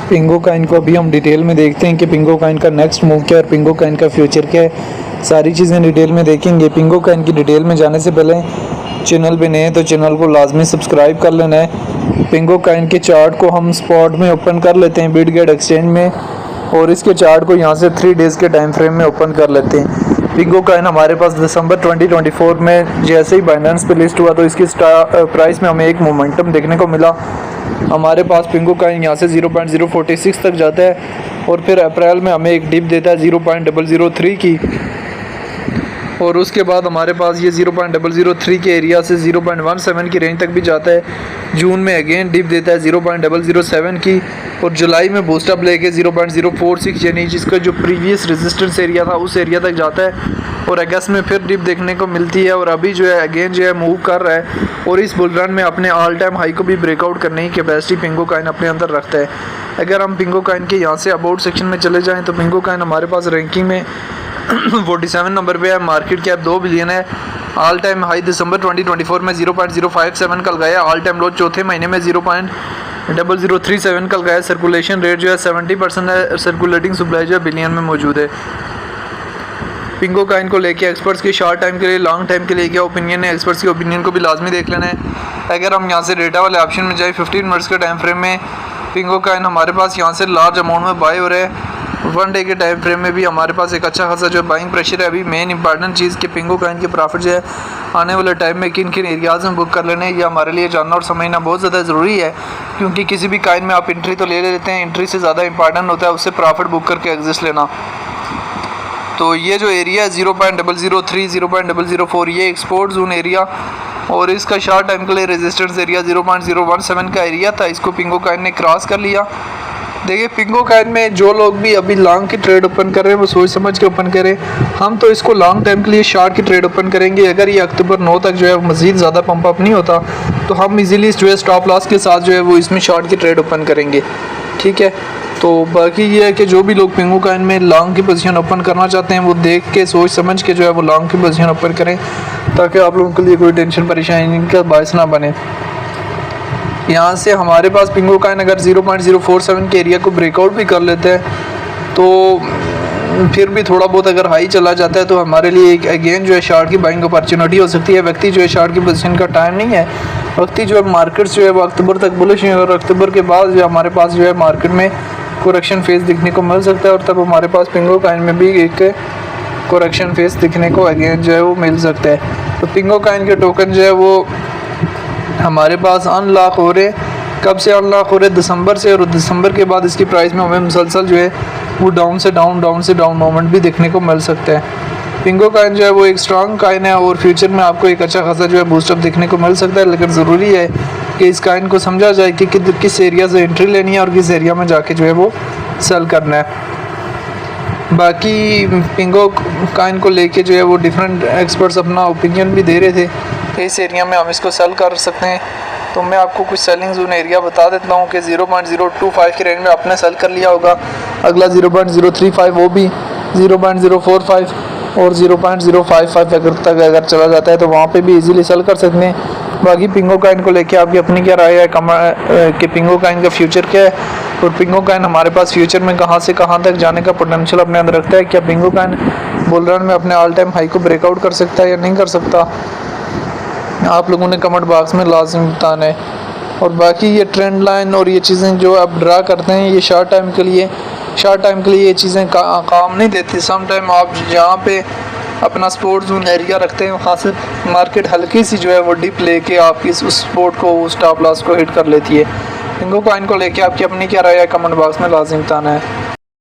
पिंगो Kine को अभी हम डिटेल में देखते हैं कि पिंगो काइन का नेक्स्ट मूव क्या है और पिंगो काइन का फ्यूचर क्या है। सारी चीज़ें डिटेल में देखेंगे। पिंगो काइन की डिटेल में जाने से पहले चैनल पे नए हैं तो चैनल को लाजमी सब्सक्राइब कर लेना है। पिंगो काइन के चार्ट को हम स्पॉट में ओपन कर लेते हैं बिटगेट एक्सचेंज में, और इसके चार्ट को यहाँ से 3 डेज़ के टाइम फ्रेम में ओपन कर लेते हैं। पिंगो काइन हमारे पास दिसंबर 2024 में जैसे ही बाइनेंस पे लिस्ट हुआ तो इसकी प्राइस में हमें एक मोमेंटम देखने को मिला। हमारे पास पिंगो काइन यहाँ से 0.046 तक जाता है और फिर अप्रैल में हमें एक डिप देता है 0.003 की, और उसके बाद हमारे पास ये 0.003 के एरिया से 0.17 की रेंज तक भी जाता है। जून में अगेन डिप देता है 0.007 की, और जुलाई में बूस्टअप लेके 0.046 यानी जिसका जो प्रीवियस रेजिस्टेंस एरिया था उस एरिया तक जाता है, और अगस्त में फिर डिप देखने को मिलती है, और अभी जो है अगेन जो है मूव कर रहा है, और इस बुल रन में अपने ऑल टाइम हाई को भी ब्रेकआउट करने की कैपेसिटी पिंगो काइन अपने अंदर रखता है। अगर हम पिंगो काइन के यहाँ से अबाउट सेक्शन में चले जाएँ तो पिंगो काइन हमारे पास रैंकिंग में 47 नंबर पे है। मार्केट कैप 2 बिलियन है। ऑल टाइम हाई दिसंबर 2024 में 0.057 का लगाया। ऑल टाइम लो चौथे महीने में 0.0037 का लगाया। सर्कुलेशन रेट जो है 70% है। सर्कुलेटिंग सप्लाई जो है बिलियन में मौजूद है। पिंगो काइन को लेके एक्सपर्ट्स के शॉर्ट टाइम के लिए लॉन्ग टाइम के लिए क्या ओपिनियन है, एक्सपर्ट्स की ओपिनियन को भी लाजमी देख लेना है। अगर हम यहाँ से डेटा वाले ऑप्शन में जाए 15 मिनट्स के टाइम फ्रेम में पिंगो काइन हमारे पास यहाँ से लार्ज अमाउंट में बाय हो रहा है। 1 डे के टाइम फ्रेम में भी हमारे पास एक अच्छा खासा जो बाइंग प्रेशर है। अभी मेन इंपॉर्टेंट चीज़ कि पिंगो काइन के प्रॉफिट जो है आने वाले टाइम में किन किन एरियाज़ में बुक कर लेने, ये हमारे लिए जानना और समझना बहुत ज़्यादा ज़रूरी है, क्योंकि किसी भी काइन में आप एंट्री तो ले लेते हैं, एंट्री से ज़्यादा इंपॉर्टेंट होता है उससे प्रॉफिट बुक करके एग्जिस्ट लेना। तो ये जो एरिया है 0.003 0.004 ये एक्सपोर्ट जोन एरिया, और इसका शॉर्ट टाइम के लिए रेजिस्टेंस एरिया 0.017 का एरिया था। इसको पिंगो काइन ने क्रॉस कर लिया। देखिए पिंगो काइन में जो लोग भी अभी लॉन्ग की ट्रेड ओपन कर रहे हैं वो सोच समझ के ओपन करें। हम तो इसको लॉन्ग टाइम के लिए शॉर्ट की ट्रेड ओपन करेंगे। अगर ये अक्टूबर 9 तक जो है मज़ीद ज़्यादा पंप अप नहीं होता तो हम इजीली जो है स्टॉप लॉस के साथ जो है वो इसमें शॉर्ट की ट्रेड ओपन करेंगे। ठीक है, तो बाकी ये है कि जो भी लोग पिंगो काइन में लॉन्ग की पोजीशन ओपन करना चाहते हैं वो देख के सोच समझ के जो है वो लॉन्ग की पोजीशन ओपन करें, ताकि आप लोगों के लिए कोई टेंशन परेशानी का बायस ना बने। यहाँ से हमारे पास पिंगो काइन अगर 0.047 के एरिया को ब्रेकआउट भी कर लेते हैं तो फिर भी थोड़ा बहुत अगर हाई चला जाता है तो हमारे लिए एक अगेन जो है शॉर्ट की बाइंग अपॉर्चुनिटी हो सकती है। व्यक्ति जो है शॉर्ट की पोजीशन का टाइम नहीं है, व्यक्ति जो है मार्केट्स जो है वो अक्टूबर तक बुलिश है, और अक्टूबर के बाद जो हमारे पास जो है मार्केट में करेक्शन फेज दिखने को मिल सकता है, और तब हमारे पास पिंगो काइन में भी एक करेक्शन फेज दिखने को अगेन जो है वो मिल सकता है। तो पिंगो काइन के टोकन जो है वो हमारे पास अनलॉक हो रहे। कब से अनलॉक हो रहे? दिसंबर से, और दिसंबर के बाद इसकी प्राइस में हमें मुसलसल जो है वो डाउन से डाउन मोमेंट भी देखने को मिल सकता है। पिंगो काइन जो है वो एक स्ट्रॉन्ग काइन है, और फ्यूचर में आपको एक अच्छा खासा जो है बूस्टअप देखने को मिल सकता है, लेकिन ज़रूरी है कि इस काइन को समझा जाए कि किस एरिया से एंट्री लेनी है और किस एरिया में जाके जो है वो सेल करना है। बाकी पिंगो काइन को लेके जो है वो डिफरेंट एक्सपर्ट्स अपना ओपिनियन भी दे रहे थे कि इस एरिया में हम इसको सेल कर सकते हैं। तो मैं आपको कुछ सेलिंग जोन एरिया बता देता हूँ कि 0.025 के रेंज में आपने सेल कर लिया होगा। अगला 0.035 वो भी 0.045 और 0.055 अगर चला जाता है तो वहाँ पे भी इजीली सेल कर सकते हैं। बाकी पिंगो काइन को लेके आपकी अपनी क्या राय है कि पिंगो काइन का फ्यूचर क्या है, और पिंगो काइन हमारे पास फ्यूचर में कहाँ से कहाँ तक जाने का पोटेंशियल अपने अंदर रखता है। क्या पिंगो काइन बुल रन में अपने ऑल टाइम हाई को ब्रेकआउट कर सकता है या नहीं कर सकता, आप लोगों ने कमेंट बॉक्स में लाजमी बताना है। और बाकी ये ट्रेंड लाइन और ये चीज़ें जो आप ड्रा करते हैं ये शॉर्ट टाइम के लिए ये चीज़ें काम नहीं देती। सम टाइम आप जहाँ पे अपना स्पोर्ट जोन एरिया रखते हैं वहाँ से मार्केट हल्की सी जो है वो डिप लेके आपकी उस स्पोर्ट को उस स्टॉप लॉस को हिट कर लेती है। पिंगो काइन को लेके आपकी अपनी क्या राय है कमेंट बॉक्स में लाजमी बताना है।